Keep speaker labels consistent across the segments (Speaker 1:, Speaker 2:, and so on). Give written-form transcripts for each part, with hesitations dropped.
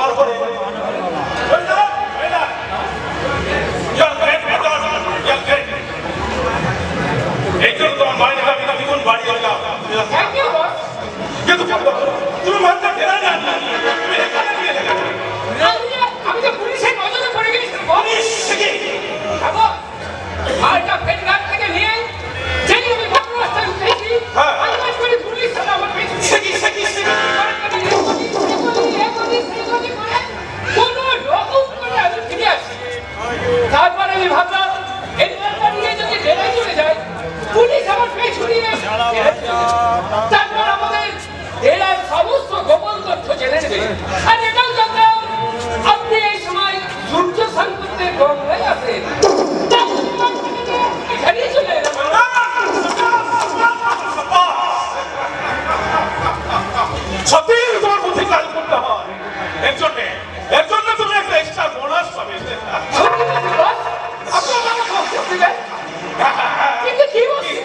Speaker 1: আমার করে এই জন্য তোমার মায়ের আমি দ্বিগুণ বাড়ি গেলাম কিন্তু তুমি মানটা কেনা না তুমি এখানে নিয়ে
Speaker 2: আমি তো পুলিশের নজরে পড়ে গেছি
Speaker 1: পুলিশ থেকে
Speaker 2: মালটা পেটঘাট থেকে নিয়ে যেই আমি ঘটনাস্থলে উঠেছি আন্দাজ করে পুলিশ থানা আমার পেছনে কোনো রকম করে আমি ফিরে আসি। তারপরে আমি ভাবলাম এই মালটা নিয়ে যদি জেলায় চলে যায় পুলিশ আমার পেছনে তারপর আমাদের জেলার সমস্ত গোপন তথ্য জেনে নেবে। আর এটাও জানতাম আপনি এই সময় সূর্য সংকটের গঙ্গায় আছেন। এখানেই চলে এলাম।
Speaker 1: সত্যি তোমার বুদ্ধি কাজ করতে হয় এর জন্য তুমি একটা এক্সট্রা বোনাস পাবে।
Speaker 2: কিন্তু কি বলছিস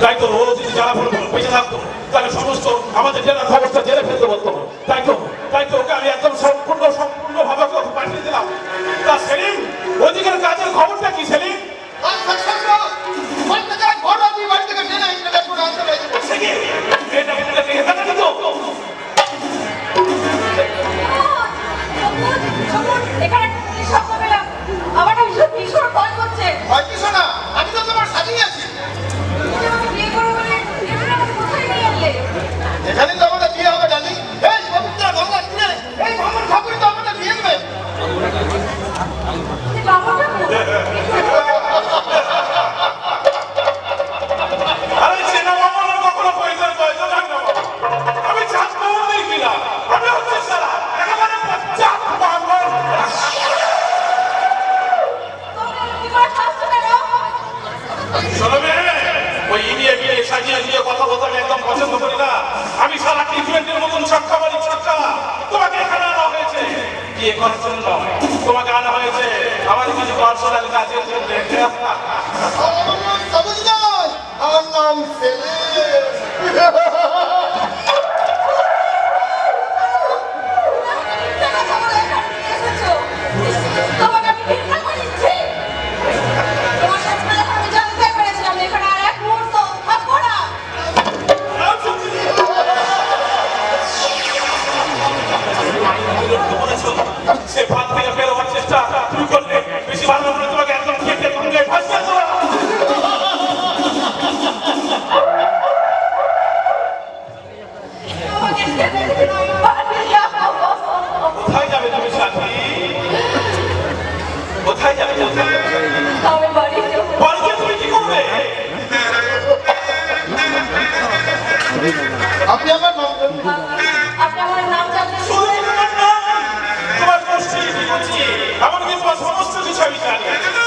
Speaker 2: তাই তো ও যদি যারা বেঁচে থাকতো তাহলে সমস্ত আমাদের জেলার খবরটা জেলে ফেলতে বলতো। তাই তো ওকে আমি একদম সম্পূর্ণভাবে ওকে পাঠিয়ে দিলাম। তা সেলিম ওদিকের কাজের খবরটা কি সেলিম?
Speaker 3: আমি তো তোমার সাথেই আছি। এখানে তো আমাদের বিয়ে হবে ডালি। এই পবিত্র গঙ্গা তীরে এই ভ্রমণ ঠাকুরই তো আমাদের বিয়ে দেবে।
Speaker 1: আরে চেনা মামার কখনো পয়সা থাকে না। আমি চাঁদ মামা দেখি না, আমি হচ্ছে সারা একেবারে চাঁদ মামা। শোনবে ওই ইনিয়ে সাজিয়ে কথা বলতে আমি একদম পছন্দ করি না। আমি সারা ট্রিটমেন্টের মতন ছক্কা মারি ছক্কা। তোমাকে এখানে আনা হয়েছে বিয়ে করার জন্য, তোমাকে আনা হয়েছে আমার কিছু পার্সোনাল কাজের জন্য।
Speaker 3: আমার নাম সবুজ নয়, আমার নাম সেলিম।
Speaker 1: সে ভাত থেকে বেরোবার চেষ্টা তুমি করলে বেশি ভালো করে তোমাকে একদম খেতে গঙ্গায় ভাসিয়ে দেবো। কোথায় যাবে তুমি সাথী? কোথায় যাবে? বাড়িতে তুমি কি করবে?
Speaker 3: আপনি আমার নাম
Speaker 1: তোমার গোষ্ঠী বলছি এমনকি তোমার সমস্ত কিছু আমি জানি।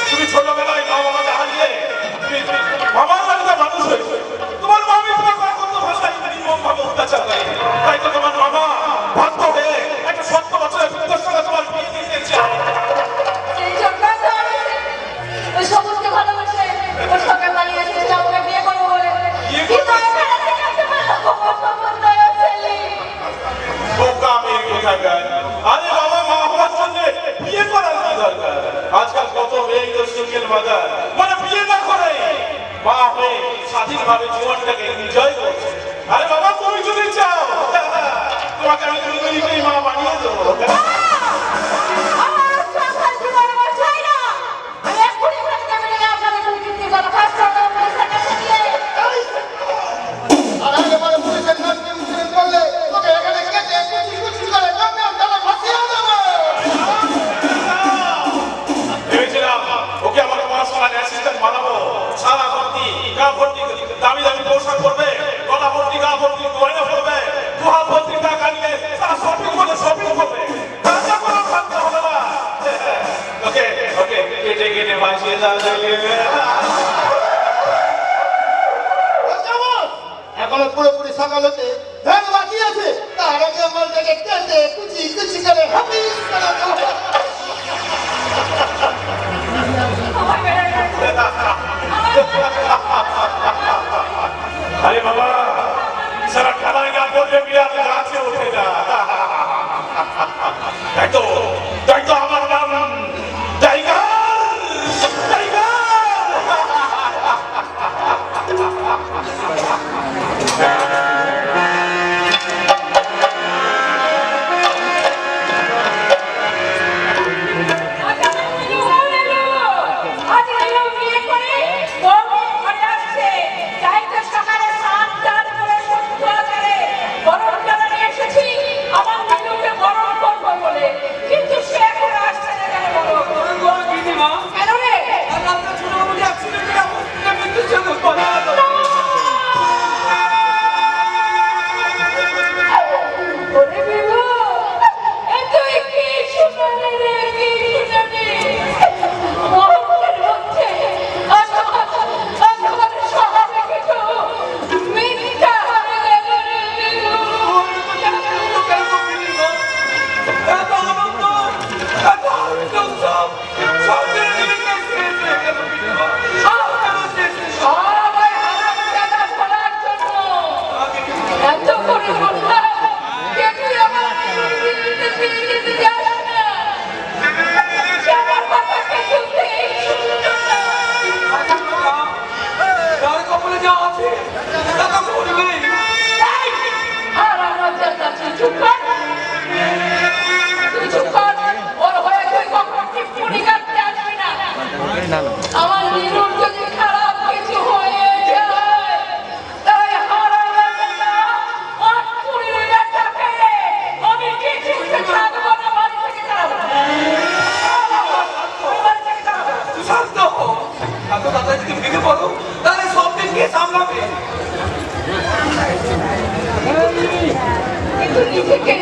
Speaker 1: তুমি ছোটবেলায় মা বাবাকে হারিয়ে মামার বাড়িতে মানুষ হয়েছে। তোমার মামি তোমাকে কত ভাষায় নির্মম ভাবে অত্যাচার করে। তাই তো তোমার মামা বাধ্য হয়ে একটা ৭০ বছরের বৃদ্ধের সঙ্গে তোমার বিয়ে দিতে চায়। আরে বাবা মা হওয়ার জন্য বিয়ে করার কি দরকার? আজকাল কত মেয়ে সিঙ্গেল মাদার মানে বিয়ে না করে মা হয়ে স্বাধীনভাবে জীবনটাকে এনজয় করছে। আরে বাবা তুমি যদি চাও তোমাকে আমি তুমি মা বানিয়ে দেবো।
Speaker 4: আমার
Speaker 1: বাঁচিয়ে দাও
Speaker 3: এখনো পুরোপুরি সকাল হতে ধান বাকি আছে, তার আগে মালটাকে কেটে কুচি কুচি করে হাফিজ করে দাও।
Speaker 1: अरे बाबा सारा ठालाई ना बोल दे बिया गाछ से उठे जा তাই তো আমার নাম টাইগার টাইগার
Speaker 4: আমার নিরুর যদি খারাপ কিছু হয়ে যায় তাই হারাবে না অটপুরির বেটাকে আমি কিছুতে থাকবো না, বাড়ি থেকে তাড়াবো না, বাড়ি থেকে তাড়াবো না।
Speaker 5: শান্ত হো, এত তাড়াতাড়ি যদি ভেঙে পড়ো তাহলে সব দিন কে সামলাবে?
Speaker 4: কিন্তু নিজেকে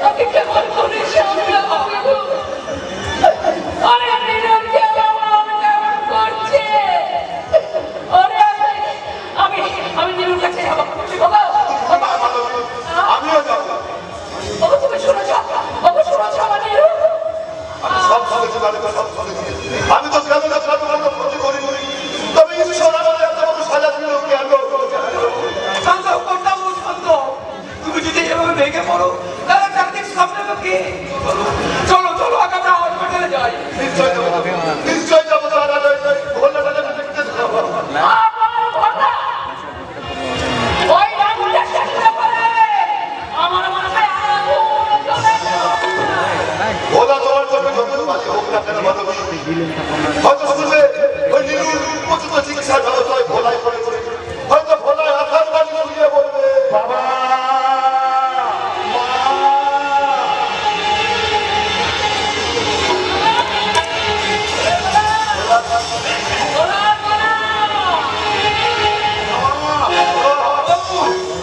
Speaker 4: আমি কেমন করে সামলাবো? আরে নিরুরকে আমার কেমন করছে? আরে আমি নিরুর কাছে যাবো। বাবা
Speaker 3: আমিও যাবো।
Speaker 4: বাবা তুমি শুনেছ? বাবা শুনেছ আমার নিরু?
Speaker 3: আমি সব শুনেছি, সব শুনেছি। আমি তো কেন না ক্ষতি করি, তবে ঈশ্বর আমার এত বড় সাজা দিল কেন?
Speaker 5: শান্ত হো, করতাম শান্ত। তুমি যদি এভাবে ভেঙে পড়ো তাহলে চারদিক সামলাবে কে? চলো চলো আগামী হসপিটালে যাই।
Speaker 3: নিশ্চয় যাবো, নিশ্চয় যাবো। ভোলাটাকে দেখতে যাবো।
Speaker 4: আমার কথা ওই রামটা শেষে পড়ে আমার মাথায় আগুন জ্বলে
Speaker 3: ভোলা তোমার চোখে যত বাজে হোক না কেন মাধবী, হয়তো শুনবে ওই নীলুর উপযুক্ত চিকিৎসার ব্যবস্থা হয় ভোলায় করেছে, হয়তো ভোলায় আধার বাড়ি ঘুরিয়ে বলবে বাবা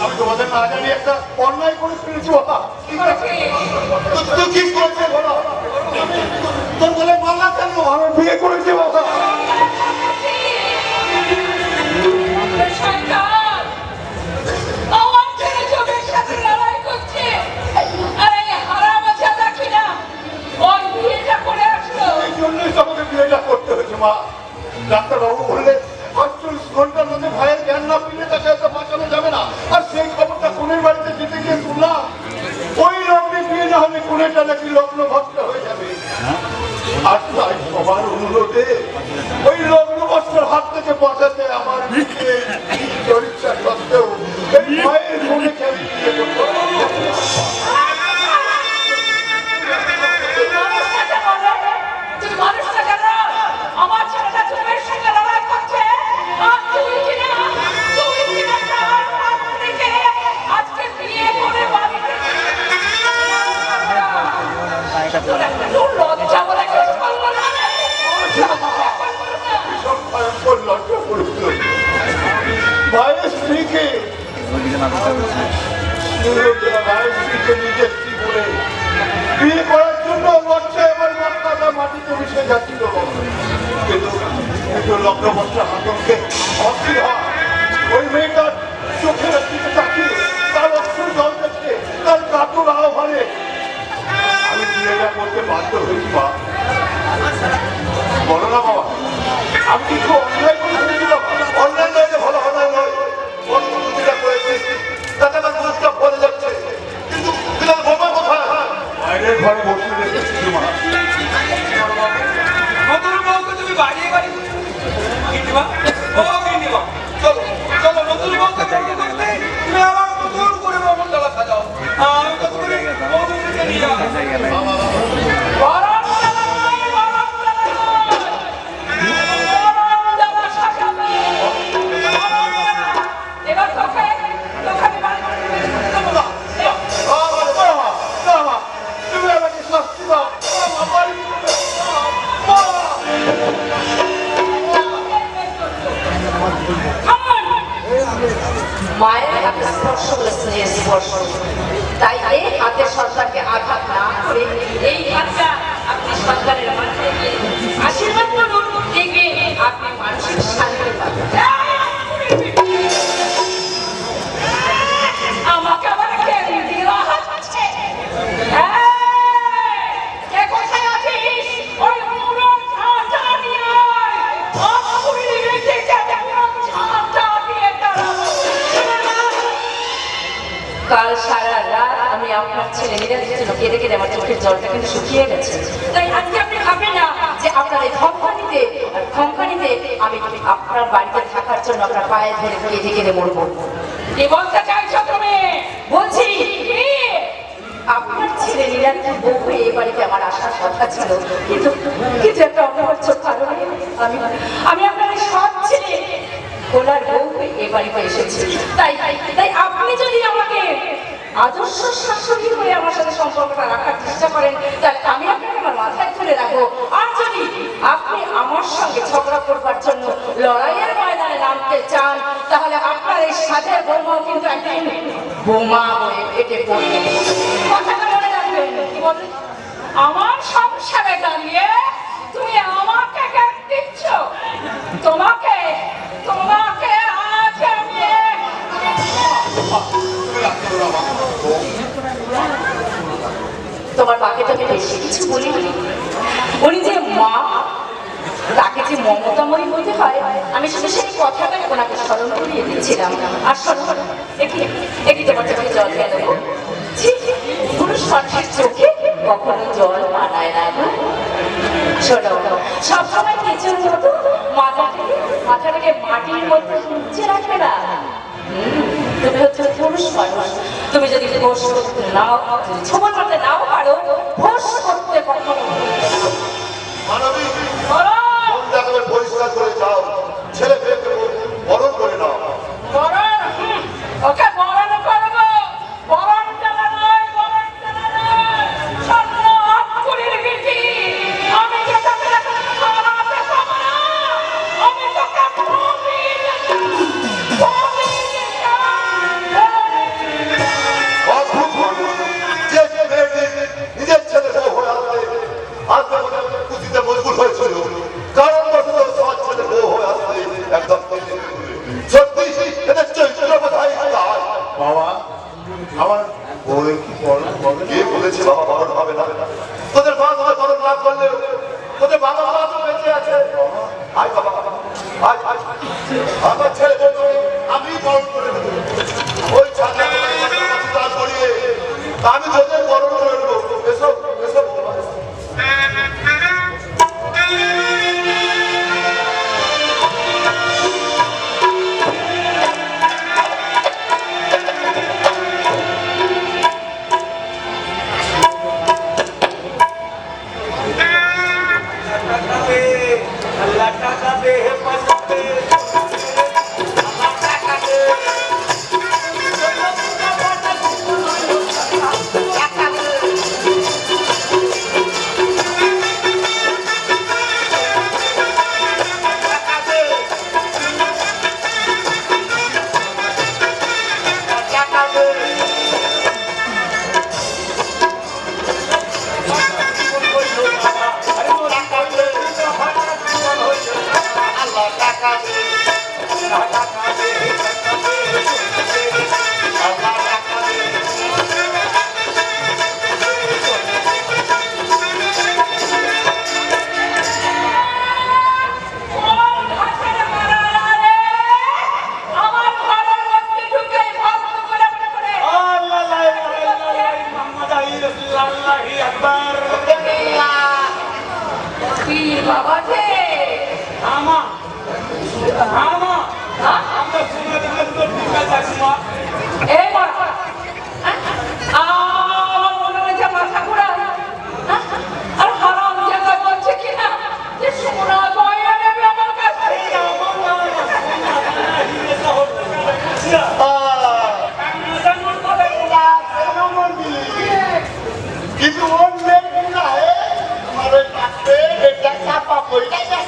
Speaker 3: আমি তোমাদের না জানি একটা অন্যায় করে ফেলেছি বাবা। তুই কি করেছে বলো? তোর বলে মাল্লা কেন? আমি বিয়ে করেছি বাবা।
Speaker 4: শয়তান আমার ছেলে চোখের সাথে লড়াই করছে আর এই হারামজাদা কিনা ওই বিয়েটা করে আসলো।
Speaker 3: এই জন্যই তো আমাকে বিয়েটা করতে হয়েছে মা। ডাক্তারবাবু বললেন 48 ঘন্টার মধ্যে ভাইয়ের জ্ঞান না ফিরলে তাকে হয়তো বাঁচানো যাবে না। আর সেই খবরটা কোনের বাড়িতে যেতে গিয়ে শুনলাম ওই লগ্নে বিয়ে না হলে কোনেটা নাকি লগ্ন ভক্ত হয়ে যাবে। আর তাই সবার অনুরোধে ওই লগ্ন বস্ত্রের হাত থেকে বাঁচাতে আমার বিয়ে পরীক্ষা সত্ত্বেও এই ভাইয়ের কোনেকে আমি বিয়ে করতে হবে।
Speaker 4: তুই মানুষটা কেন? আমার ছেলেটা চোখের সঙ্গে লড়াই করছে আর তুই কিনা তার হাত থেকে আজকে বিয়ে করে বাড়িতে লজ্জা বলে কিছু বলবো না।
Speaker 3: ভীষণ ভয়ঙ্কর লজ্জা পড়েছিল। ভাইয়ের স্ত্রীকে ভাইয়ের স্ত্রীকে নিজের স্ত্রী বলে বিয়ে করার জন্য লজ্জায় আমার মাথাটা মাটিতে মিশে যাচ্ছিল। একটু লগ্নবস্ত্র আতঙ্কে অস্থির হয়। ওই মেয়েটার চোখের দিকে তাকিয়ে তার অশ্রু জল দেখে তার কাতর আহ্বানে আমি বিয়েটা করতে বাধ্য হয়েছি। মা বলো না বাবা, আমি কিছু অন্যায় করে ফেলেছি বাবা। অন্যায় নয়, ভালো অন্যায় নয়, যেটা করেছি তাতে আমার দোষটা পড়ে যাচ্ছে, কিন্তু বোমা কোথায়? বাইরের ঘরে বসে রেখেছি মা।
Speaker 5: নতুন বউকে তুমি বাড়িয়ে বাড়িয়ে গিন্নিমা, ও গিন্নিমা, চলো চলো নতুন বউকে তৈরি করতে তুমি আবার নতুন করে মমনডালা সাজাও। আমি কত করে মধুকে নিয়ে
Speaker 3: তুমি আমাকে শাস্তি দাও।
Speaker 4: মায়ের হাতে স্পর্শ হলো স্নেহের স্পর্শ, তাই এই হাতের সন্তানকে আঘাত না করে এই হাতটা আপনি সন্তানের মাথায় দিয়ে আশীর্বাদ করুন, দেখবে আপনি মানসিক শান্তি পাবেন। আমাকে আবার কেন দেওয়া হচ্ছে? কে কোথায় আছিস? ওই উড়ন ঝাঁটা নিয়ে আয়। অপুরি বেঁচে উড়ন ঝাঁটা দিয়ে দাঁড়াবো। কাল সারা রাত আমি আপনার ছেলে নিরাজের জন্য কেঁদে কেঁদে আমার চোখের জলটা কিন্তু শুকিয়ে গেছে। তাই আজকে আপনি ভাববেন না যে আপনার এই খঙ্কানিতে আমি আপনার বাড়িতে থাকার জন্য আপনার পায়ে ধরে কেঁদে কেঁদে মরবো। কি বলতে চাইছো তুমি? বলছি আপনার ছেলে নিরাজের বউ হয়ে এই বাড়িতে আমার আসার কথা ছিল, কিন্তু একটা অনিবার্য কারণে আমি আপনার এই সৎ ছেলে ওনার বউ এ বাড়িতে এসেছে। তাই আপনি যদি আমাকে আদর্শ শাশুড়ি হয়ে আমার সাথে সম্পর্কটা রাখার চেষ্টা করেন, তাহলে আমি আপনাকে আমার মাথায় তুলে রাখবো। আর যদি আপনি আমার সঙ্গে ঝগড়া করবার জন্য লড়াইয়ের ময়দানে নামতে চান, তাহলে আপনার এই সাথে বৌমাও কিন্তু একদিন বোমা হয়ে পেটে পড়বে। কথাটা মনে রাখবেন। কি বলেন? আমার সংসারে দাঁড়িয়ে তুমি আমাকে জ্ঞান দিচ্ছ? তোমাকে আজ আমি তোমার বাকে তোকে বেশি কিছু বলিনি। উনি যে মা, তাকে যে মমতাময়ী হতে হয়, আমি শুধু সেই কথাটাই ওনাকে স্মরণ করিয়ে দিচ্ছিলাম। আর স্মরণ একই তোমার চোখে জল কেন? পুরুষ মানুষের চোখে কখনো জল মানায় না। শোনো, সবসময় কিছুর মতো মাথাটাকে মাটির মধ্যে উঁচে রাখবে না। তুমি হচ্ছে পুরুষ মানুষ, তুমি যদি ভোস করতে নাও, ছবল করতে নাও পারো, ভোস করতে কখনো
Speaker 3: মানবী, পরিষ্কার করে যাও, ছেলে মেয়েকে বরণ করে নাও।
Speaker 4: ওকে বরণ করবো, বরণ চালা নয়। স্বর্ণ আকুরির বিটি, আমি যেটা খাওয়াতে পাবো না, আমি তোকে
Speaker 3: নিজের ছেলে বউ হয়ে আসবে, আজকে খুশিতে মজবুর হয়েছিল, কারণ বছর সব ছেলে বউ হয়ে আসবে একদম সত্যি এদের চরিত্র বোঝাই। বাবা, আমার বউয়ের কি কে বলেছে বাবা বরণ হবে না? তোদের মা তোমার বরণ না করলে তোদের বাবা মা তো বেঁচে আছে। আয় বাবা, আমার ছেলে বউ আমি বরণ করে দেবো। ওই ছাত্র করিয়ে আমি তোদের বরণ করে দেবো। এসব
Speaker 5: টাকা দে,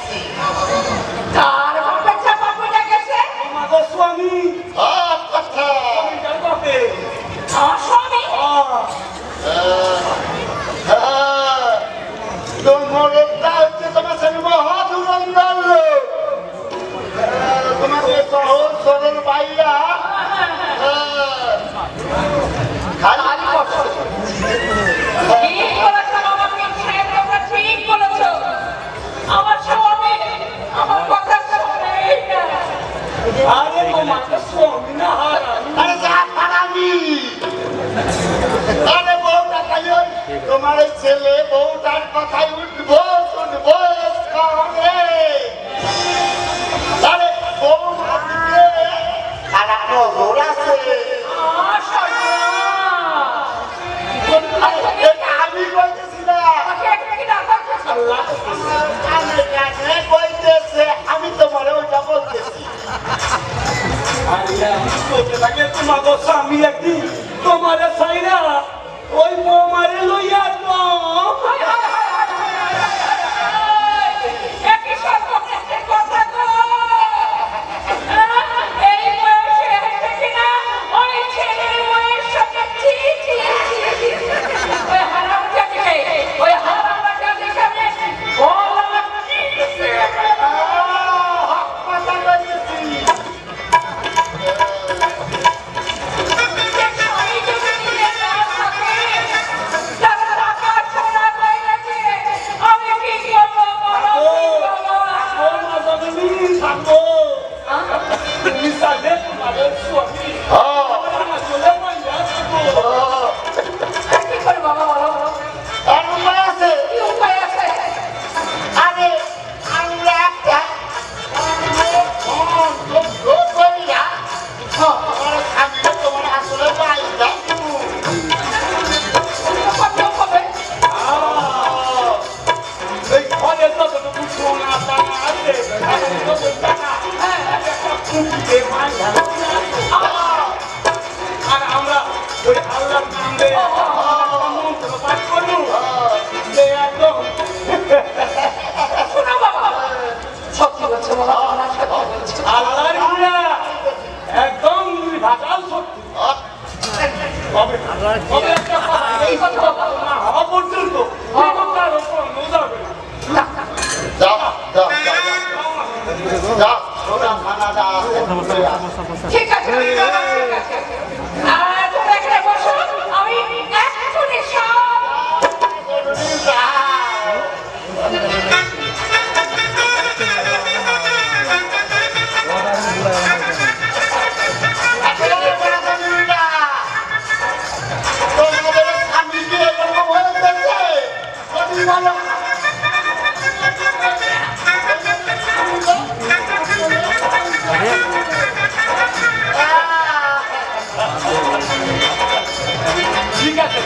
Speaker 3: গেছি।
Speaker 4: তার বাপের চাপা পড়ে গেছে
Speaker 5: মাগো স্বামী
Speaker 3: কথা
Speaker 5: যার বাপে
Speaker 4: আমার স্বামী
Speaker 3: তোমার হচ্ছে তোমার স্বামী মহাধুরন্ধর লোক। তোমাকে সহজ সরল পাইয়া
Speaker 4: খালি করছো ঠিক বলেছো বাবা পীর সাহেব তোমরা ঠিক বলেছো আমার স্বামী আমার কথা শোনেই না
Speaker 5: আরে তোমাকে স্বামী না হারামি
Speaker 3: আরে যা হারামি। আরে বউটা তাই ওই তোমার ওই ছেলে বউটার কথাই উঠবো শুনবো রে। আরে বউ মাটিকে খারাপ নজর আছে।
Speaker 4: আমার সর্বনাশ
Speaker 3: আরে এটা আমি কইতেছি না।
Speaker 4: আমাকে একটু ডাকা আল্লাহ
Speaker 3: কানে কানে কইতেছে, আমি তোমারে ওইটা বলতেছি।
Speaker 5: আরে বলতে থাকে তোমাকে স্বামী একদিন তোমারে সাইরা ওই বৌমারে লইয়া আসবো
Speaker 4: একই সর্বনাশের কথা গো এই বয়সে এসে কিনা ওই ছেলের বয়স সঙ্গে ছি ছি ছি ওই হারামজাদিকে ওই হারামজাদিকে আমি বলা কি
Speaker 3: হক কথা কইতেছি।
Speaker 4: আমি যদি নিয়ে না থাকি তারা টাকা ছোড়া বাইরে গিয়ে আমি কি করবো বলো বাবা
Speaker 5: থাকবো তুমি চাইলে তোমাদের স্বামী আমার চলে মাইয়া থাকবো
Speaker 4: কি করে বাবা বলো
Speaker 3: আর উপায় আছে?
Speaker 4: কি উপায় আছে
Speaker 3: আরে আমরা একটা লোক কইরা আমার সামনে তোমার আসলে পাইতা
Speaker 4: কত হবে
Speaker 5: এই ঘরে যতটুকু সোনা টাকা আছে এখন যত টাকা একটা খুঁটিতে মাইয়া আর আমরা ওই আল্লাহর নাম দিয়ে মন্ত্র পাঠ করবো সে একদম
Speaker 4: শোনো বাবা সত্যি বলছো বাবা তোমরা সত্যি বলছো
Speaker 5: আল্লাহর গুণা একদম ভাটাল সত্যি তবে তবে একটা কথা,
Speaker 4: এই কথা বাবা
Speaker 5: না হওয়া পর্যন্ত জীবনটার উপর নোজাবে না।
Speaker 3: যা যা যা সোনা খানাটা
Speaker 4: ঠিক আছে ঠিক আছে আর তোমরা এখানে বসো আমি এক্ষুনি সব
Speaker 3: তোমাদের স্বামী কি এরকম হয়ে গেছে? যদি বলো
Speaker 5: ঠিক আছে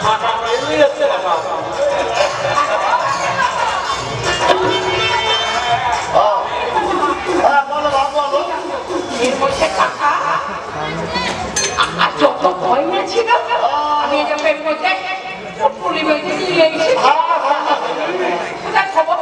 Speaker 5: মাথা এলিয়ে যাচ্ছে না বাবা।
Speaker 3: বলো বাবা বলো
Speaker 4: এর মধ্যে কাকা আর যত ভয় ছিল আমি এই যে পেট মধ্যে পুলি বেঁধে নিয়ে এসেছি কোথায় খবর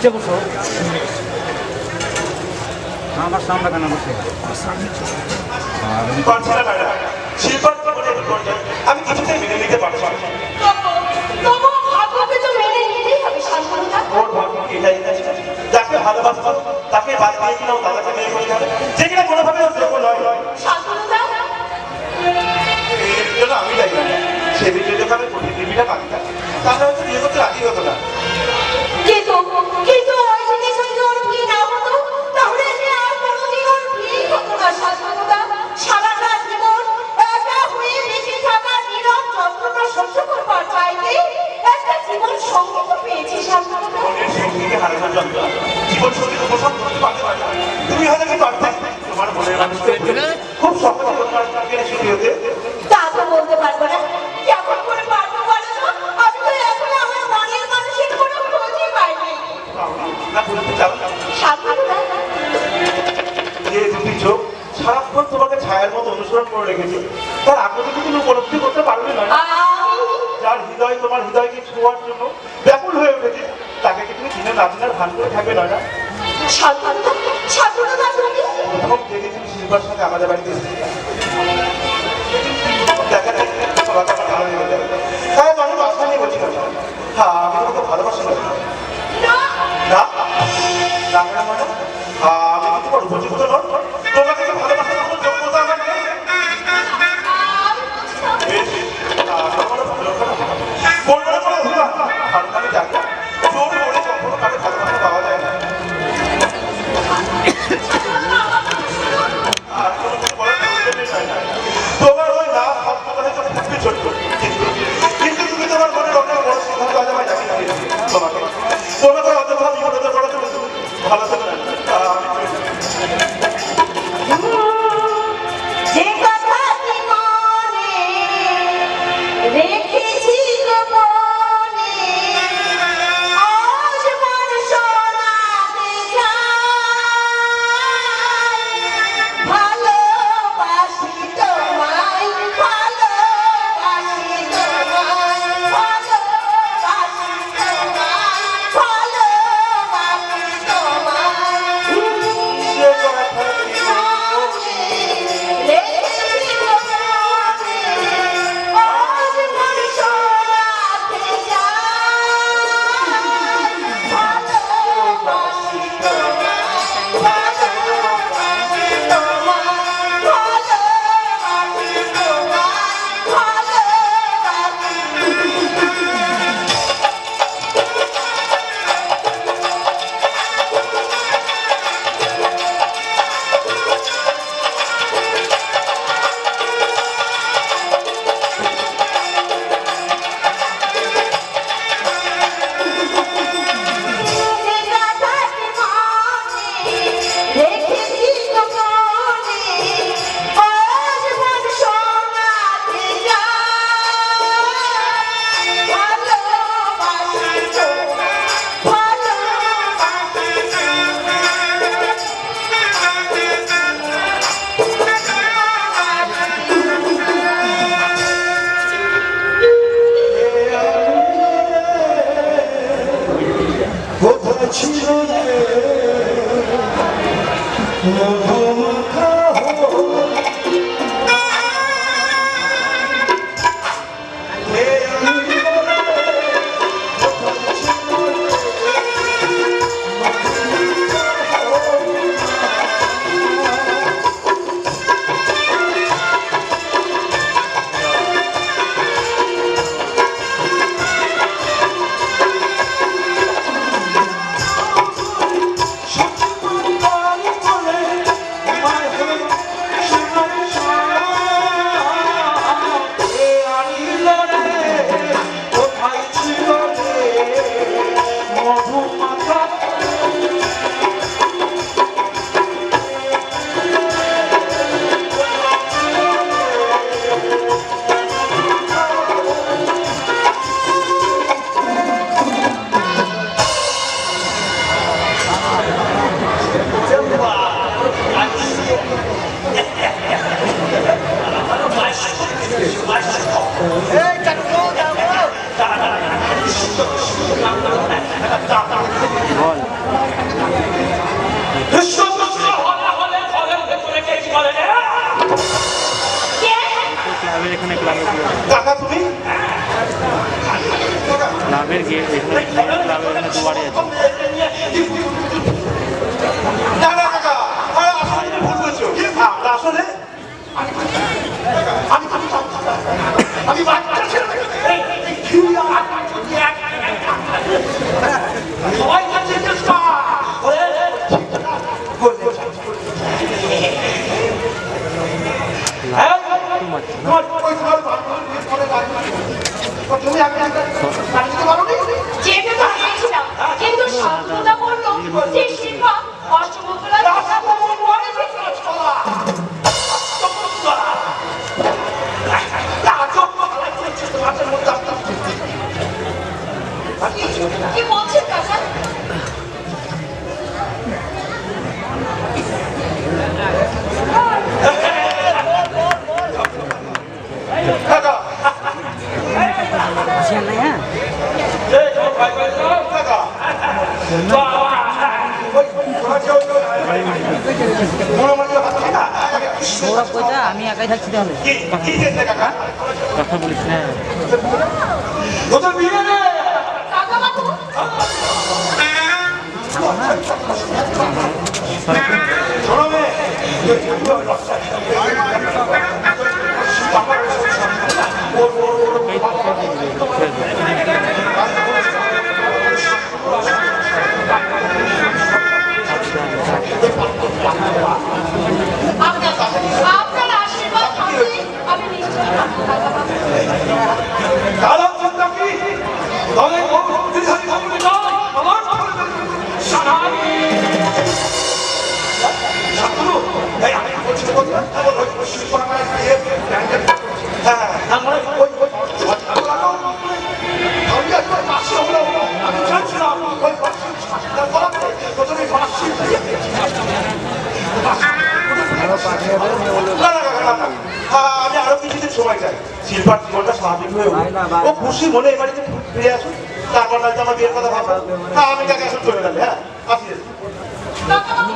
Speaker 6: নিচে বসো। আমার সামনে কেন বসে?
Speaker 1: পারছি না ম্যাডাম, শিল্পার জীবনের বিপর্যয় আমি কিছুতেই মেনে নিতে পারছি না।
Speaker 4: তবু ভাগ্যকে তো মেনে নিতেই হবে শান্তনুদা।
Speaker 1: ওর ভাগ্য কি এটাই আছে? যাকে ভালোবাসবো তাকে বাদ দিয়ে কিনা দাদাকে বিয়ে করতে হবে, যে কিনা কোনোভাবে ওর যোগ্য নয়।
Speaker 4: শান্তনুদা,
Speaker 1: এর জন্য আমি দায়ী না। সে বিয়ে যখন আমি পৃথিবীটা বাকি থাকে, তাহলে হয়তো বিয়ে করতে রাজি হতো না।
Speaker 4: কিন্তু ওই জিনিস যদি ওর বিয়ে না হতো তাহলে যে আর কোনোদিন ওর বিয়ে হতো না শান্তনুদা। সারাটা জীবন একা হয়ে বেঁচে থাকা নীরব যন্ত্রণা সহ্য করবার চাইতে একটা জীবন সঙ্গী তো পেয়েছি শান্তনুদা।
Speaker 1: মনের সঙ্গীকে হারানোর যন্ত্রণা জীবন সঙ্গীকে উপশম করতে পারতে পারে না। তুমি হয়তো কি পারতে? তোমার মনের মানুষকে খুব শক্ত তোমার ছুটি হতে।
Speaker 4: তা তো বলতে পারবো না, কেমন করে পারবো বলো তো? আমি তো এখন আমার মনের মানুষের কোনো খোঁজই পাইনি
Speaker 1: না বলতে চাও
Speaker 4: শান্তনুদা।
Speaker 1: যে দুটি চোখ সারাক্ষণ তোমাকে ছায়ার মতো অনুসরণ করে রেখেছে, তার আগ্রহ তুমি উপলব্ধি করতে পারবে না। যার হৃদয় তোমার হৃদয়কে ছোঁয়ার জন্য ব্যাকুল হয়ে উঠেছে, তাকে কি তুমি চিনে না চিনার ভান করে থাকবে না?
Speaker 4: শান্তনুদা তুমি
Speaker 1: প্রথম থেকে তুমি শিল্পার সাথে আমাদের বাড়িতে এসেছিলে, দেখা যায় তোমাকে আমার ভালো লেগে যাবে। তাই আমি বাসা নিয়ে বলছিলাম, হ্যাঁ আমি তোমাকে ভালোবাসি না।
Speaker 4: না
Speaker 1: না না মানে আমি কি তোমার উপযুক্ত নয়? তোমাকে কি ভালোবাসার কোনো যোগ্যতা আমার নেই? বেশ, আমার কোনো ভালো কথা না। বলবো না কোনো অভিমান। কারণ আমি জানি জোর করে কখনো কারো ভালোবাসা পাওয়া যায় না। আর কোনো কিছু বলার প্রয়োজনই হয় না। তোমার ওই না শব্দটা হয়তো খুবই ছোট্ট, কিন্তু তুমি তোমার মনের অনেক বড় সিদ্ধান্ত আজ আমায় জানিয়ে দিয়েছি। তোমাকে অযথা বিপদে পড়াতে ভালো থাকবে না। আমি
Speaker 4: যে কথাটি মনে রেখেছি গোপনে আজ মন শোনাতে চাই। ভালোবাসি তোমায়, ভালোবাসি তোমায়, ভালোবাসি তোমায়, ভালোবাসি তোমায়।
Speaker 1: যে কথাটি
Speaker 4: রেখেছি গোপনে আজ মন শোনাতে চাই। ভালোবাসি তোমায়, ভালোবাসি তোমায়, ভালোবাসি তোমায়, ভালোবাসি।
Speaker 1: কোথায় ছিল রে মধুমাখা হোল? হে আমি বলে, কোথায় ছিল রে মধুমাখা হোল? সত্যি বলে
Speaker 6: ক্লাবের গেট এখানে ক্লাবের এখানে দুয়ারে আছে
Speaker 2: না না কাকা আসলে তুমি ভুল বলছো আসলে
Speaker 3: আমি বাচ্চা ছেলে
Speaker 2: সবাই বলছে চেষ্টা
Speaker 3: তুমি আগে বাড়িতে পারো নি
Speaker 4: যেতে তো চেয়েছিলাম, কিন্তু শান্তনুদা বলল যে শিল্পা অষ্টমঙ্গলার কথা বলে পরে থেকে কি বলছেন কাকা?
Speaker 6: সৌরভ কইতা আমি একাই থাকছি তাহলে কথা বলিস না
Speaker 2: তোদের বিয়ে নেই
Speaker 4: কাকা বাবু, আপনার আশীর্বাদ থাকলে আমি নিশ্চয়ই কাকা বাবু।
Speaker 2: কারণ চিন্তা কি দলের দীর্ঘায়ী থাকবে না আমার সারাই শান্তনু এই আমি বলছি কথা আমার ওই শিল্পনায় বিয়ে হ্যাঁ আমরা ওই
Speaker 3: আমি আজকে মাসি হলো আমি চাইছিলাম ওই মাসির বলাতে তোদের এই মাসি
Speaker 2: আমি আরো কিছুদিন সময় চাই শিল্পার জীবনটা স্বাভাবিক হয়ে ও খুশি মনে এই বাড়িতে ফিরে আসুন তারপর আমার বিয়ের কথা ভাববো আমি কাকে এখন চলে গেলে হ্যাঁ আসি
Speaker 4: কাকা বাবু